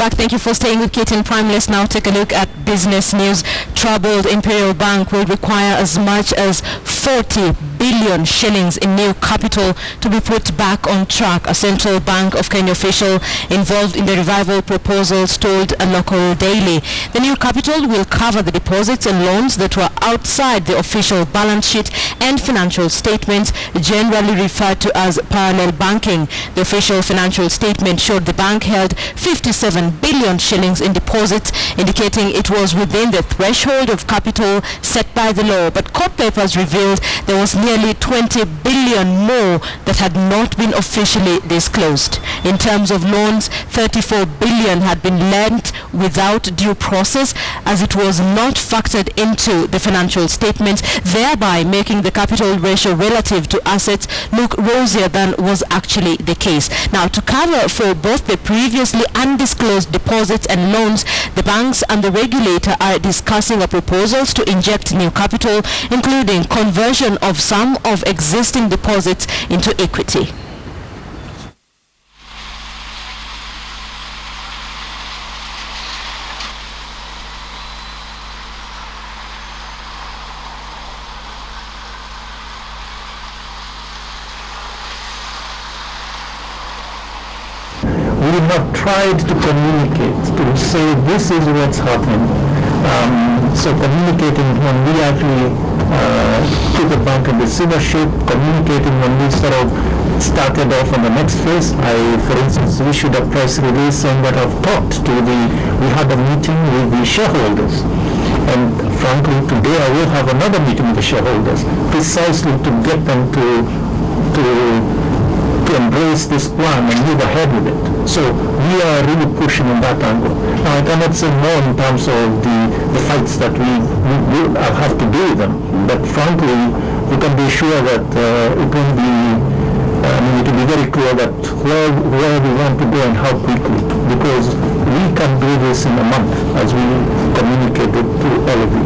back. Thank you for staying with Kate Prime. Let's now take a look at business news. Troubled Imperial Bank will require as much as 40 billion shillings in new capital to be put back on track. A Central Bank of Kenya official involved in the revival proposals told a local daily. The new capital will cover the deposits and loans that were outside the official balance sheet and financial statements, generally referred to as parallel banking. The official financial statement showed the bank held 57 billion shillings in deposits, indicating it was within the threshold of capital set by the law. But court papers revealed there was nearly 20 billion more that had not been officially disclosed. In terms of loans, 34 billion had been lent without due process, as it was not factored into the financial statements, thereby making the capital ratio relative to assets look rosier than was actually the case. Now, to cover for both the previously undisclosed deposits and loans, the banks and the regulator are discussing proposals to inject new capital, including conversion of some of existing deposits into equity. We have tried to communicate, to say this is what's happening. So communicating when we actually took the bank in receivership, communicating when we sort of started off on the next phase. I, for instance, issued a press release saying that I've talked to we had a meeting with the shareholders. And frankly, today I will have another meeting with the shareholders, precisely to get them to embrace this plan and move ahead with it. So we are really pushing in that angle. Now I cannot say more in terms of the fights that we have to do with them, but frankly, we can be sure that it will be very clear that where we want to go and how quickly, because we can do this in a month as we communicated to all of you.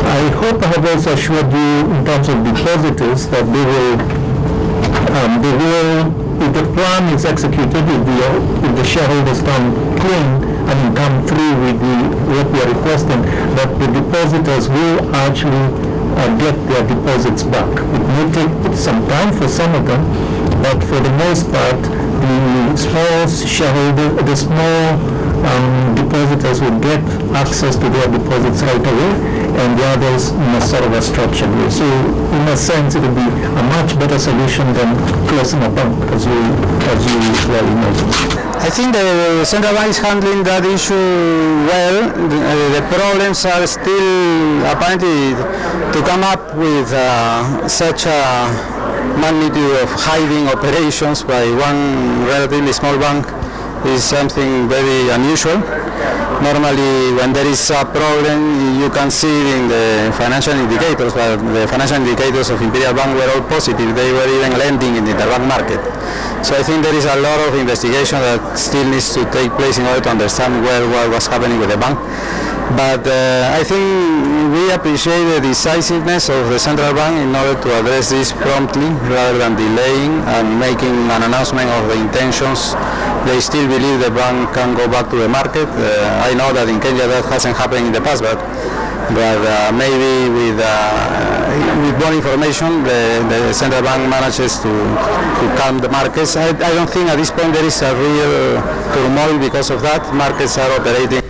I hope I have also assured you in terms of depositors that they will, if the plan is executed, if the shareholders come clean and come through with what we are requesting, that the depositors will actually get their deposits back. It may take some time for some of them, but for the most part, the small shareholders, the small depositors will get access to their deposits right away, and the others in a sort of a structured way. So in a sense, it will be a much better solution than closing a bank, as you well know. I think the central bank is handling that issue well. The problems are still apparently to come up with such a magnitude of hiding operations by one relatively small bank is something very unusual. Normally, when there is a problem, you can see it in the financial indicators, but the financial indicators of Imperial Bank were all positive. They were even lending in the interbank market. So I think there is a lot of investigation that still needs to take place in order to understand well what was happening with the bank. But I think we appreciate the decisiveness of the central bank in order to address this promptly rather than delaying and making an announcement of the intentions. They still believe the bank can go back to the market. I know that in Kenya that hasn't happened in the past, but maybe with more information, the central bank manages to calm the markets. I don't think at this point there is a real turmoil because of that. Markets are operating